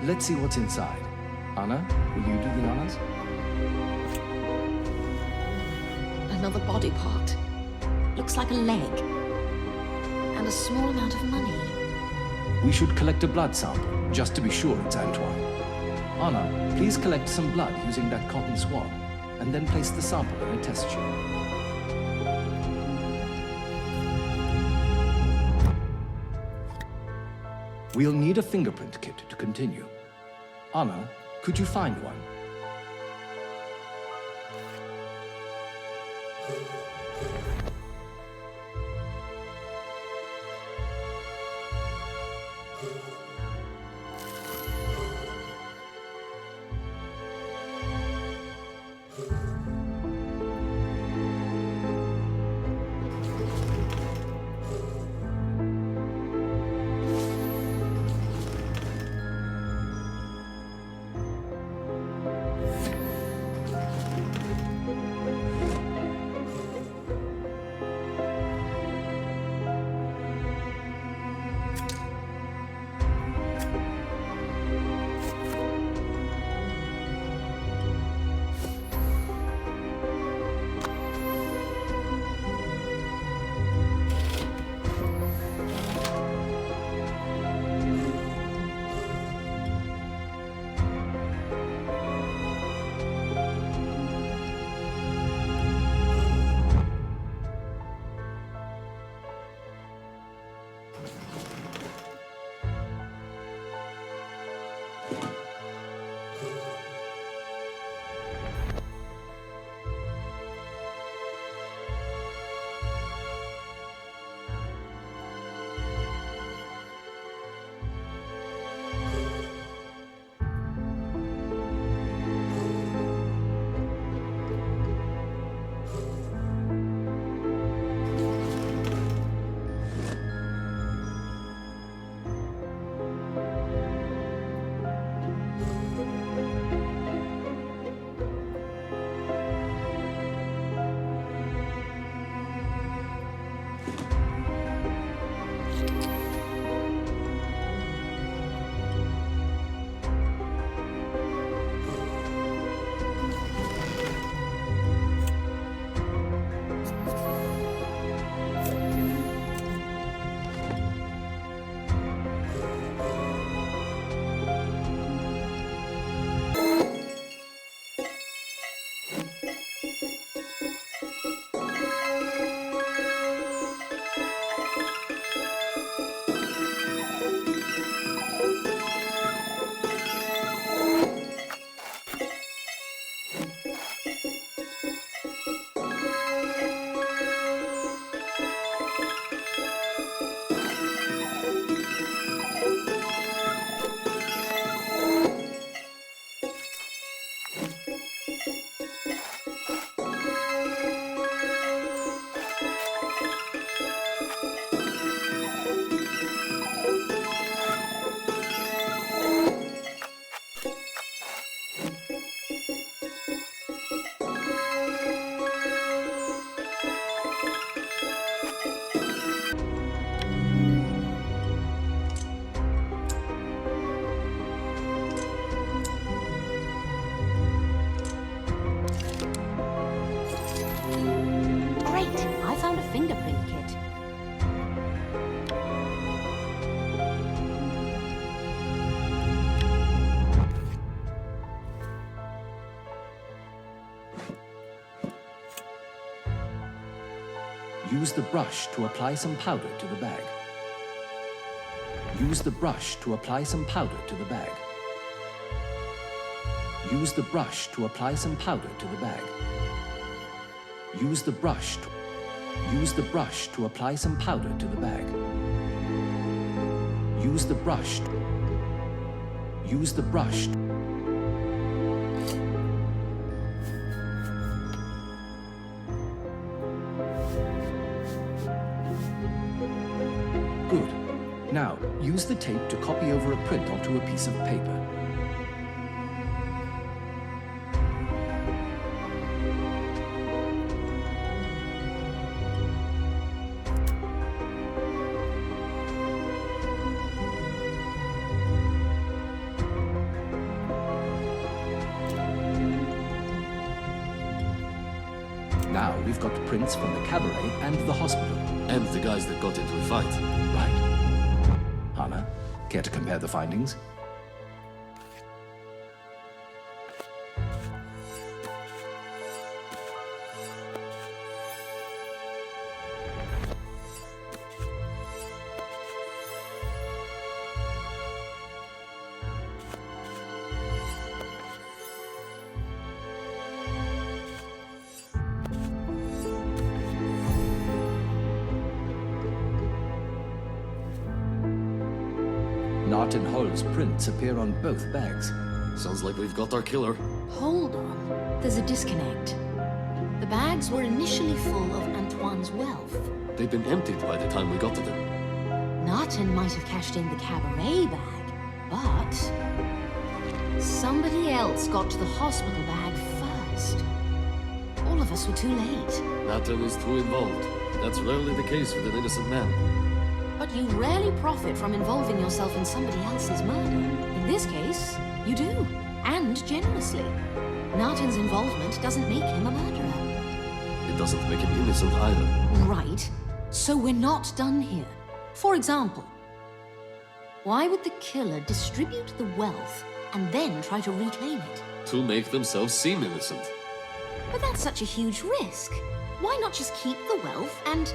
Let's see what's inside. Anna, will you do the honors? Another body part. Looks like a leg. And a small amount of money. We should collect a blood sample, just to be sure it's Antoine. Anna, please collect some blood using that cotton swab, and then place the sample in a test tube. We'll need a fingerprint kit to continue. Anna, could you find one? Use the brush to apply some powder to the bag. Use the brush to apply some powder to the bag. Use the brush to apply some powder to the bag. Use the brush to apply some powder to the bag. Use the brush. Use the brush. Good. Now, use the tape to copy over a print onto a piece of paper. Now we've got prints from the cabaret and the hospital. And the guys that got into a fight. Right. Hannah, care to compare the findings? Nart and Hull's prints appear on both bags. Sounds like we've got our killer. Hold on. There's a disconnect. The bags were initially full of Antoine's wealth. They'd been emptied by the time we got to them. Narton might have cashed in the cabaret bag, but somebody else got to the hospital bag first. All of us were too late. Nathan is too involved. That's rarely the case with an innocent man. But you rarely profit from involving yourself in somebody else's murder. In this case, you do, and generously. Narton's involvement doesn't make him a murderer. It doesn't make him innocent either. Right. So we're not done here. For example, why would the killer distribute the wealth and then try to reclaim it? To make themselves seem innocent. But that's such a huge risk. Why not just keep the wealth and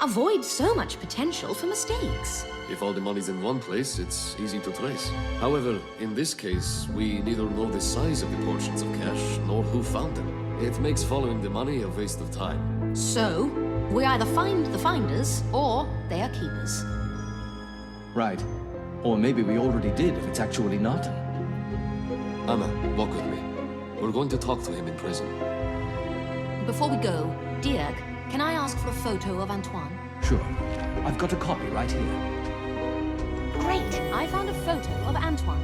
avoid so much potential for mistakes? If all the money's in one place, it's easy to trace. However, in this case, we neither know the size of the portions of cash, nor who found them. It makes following the money a waste of time. So, we either find the finders, or they are keepers. Right. Or maybe we already did if it's actually Narton. Anna, walk with me. We're going to talk to him in prison. Before we go, Dirk, can I ask for a photo of Antoine? Sure. I've got a copy right here. Great! I found a photo of Antoine.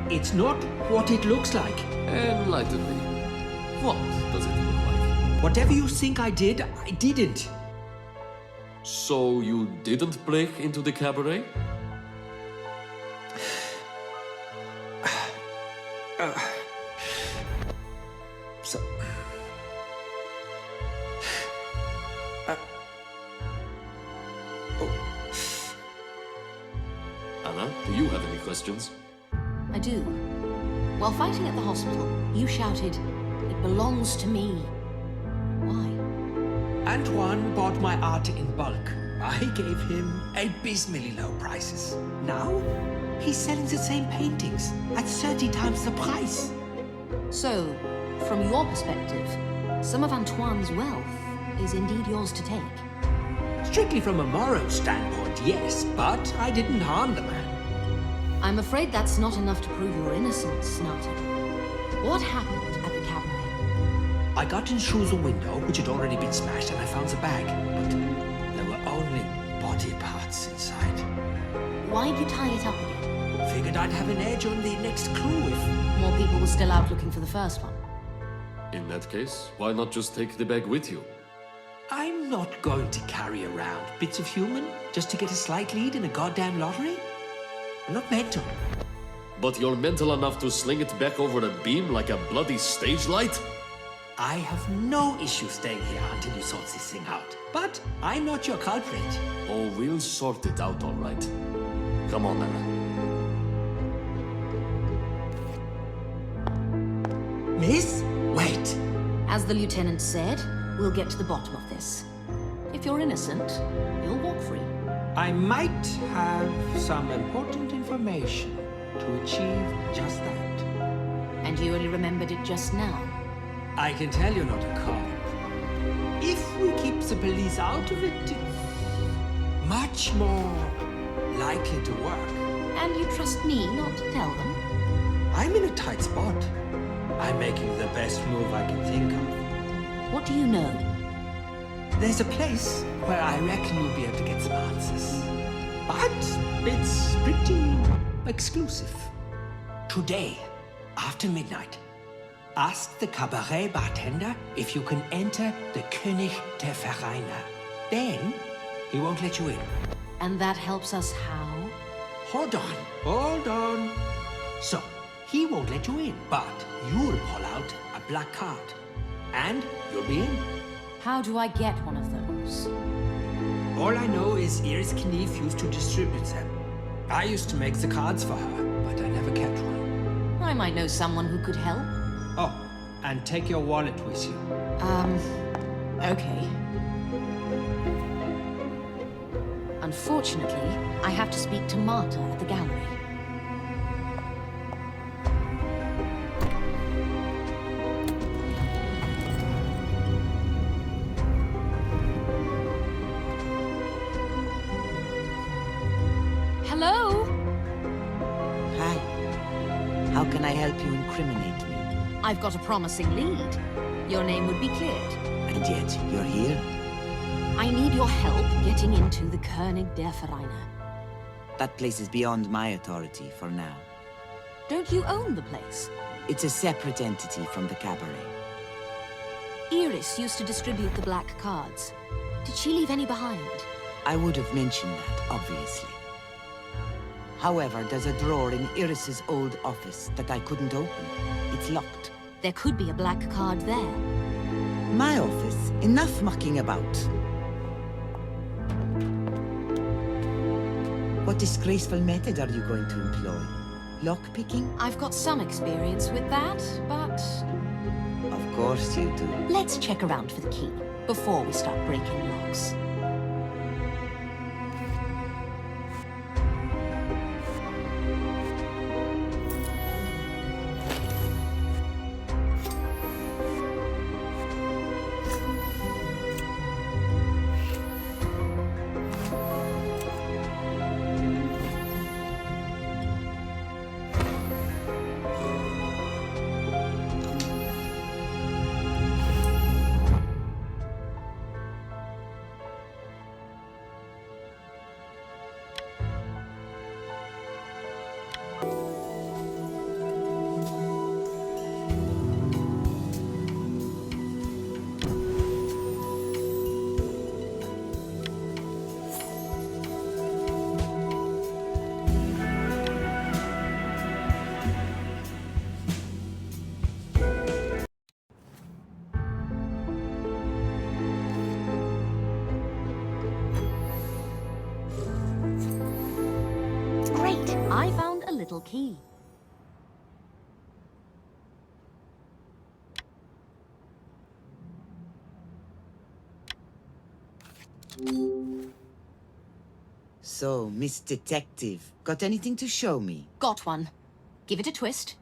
It's not what it looks like. Enlighten me. What does it look like? Whatever you think I did, I didn't. So you didn't break into the cabaret? So... Anna, do you have any questions? I do. While fighting at the hospital, you shouted, "It belongs to me." Why? Antoine bought my art in bulk. I gave him abysmally low prices. Now, he's selling the same paintings at 30 times the price. So, from your perspective, some of Antoine's wealth is indeed yours to take. Strictly from a moral standpoint, yes, but I didn't harm the man. I'm afraid that's not enough to prove your innocence, Narton. What happened at the cabaret? I got in through the window, which had already been smashed, and I found the bag. But there were only body parts inside. Why'd you tie it up again? Figured I'd have an edge on the next clue if... More people were still out looking for the first one. In that case, why not just take the bag with you? I'm not going to carry around bits of human just to get a slight lead in a goddamn lottery. I'm not mental. But you're mental enough to sling it back over a beam like a bloody stage light? I have no issue staying here until you sort this thing out. But I'm not your culprit. Oh, we'll sort it out, all right. Come on, Anna. Miss? Wait. As the lieutenant said, we'll get to the bottom of this. If you're innocent, you'll walk free. I might have some important information to achieve just that. And you only remembered it just now. I can tell you're not a cop. If we keep the police out of it, it's much more likely to work. And you trust me not to tell them? I'm in a tight spot. I'm making the best move I can think of. What do you know? There's a place where I reckon you'll be able to get some answers. But it's pretty exclusive. Today, after midnight. Ask the cabaret bartender if you can enter the König der Vereine. Then, he won't let you in. And that helps us how? Hold on. So, he won't let you in, but you'll pull out a black card. And you'll be in. How do I get one of those? All I know is Iris Knief used to distribute them. I used to make the cards for her, but I never kept one. I might know someone who could help. Oh, and take your wallet with you. Okay. Unfortunately, I have to speak to Marta at the gallery. Hello? Hi. How can I help you incriminate me? I've got a promising lead. Your name would be cleared. And yet, you're here? I need your help getting into the König der Vereine. That place is beyond my authority for now. Don't you own the place? It's a separate entity from the cabaret. Iris used to distribute the black cards. Did she leave any behind? I would have mentioned that, obviously. However, there's a drawer in Iris's old office that I couldn't open. It's locked. There could be a black card there. My office? Enough mucking about. What disgraceful method are you going to employ? Lockpicking? I've got some experience with that, but... Of course you do. Let's check around for the key before we start breaking locks. Great! I found a little key. So, Miss Detective, got anything to show me? Got one. Give it a twist.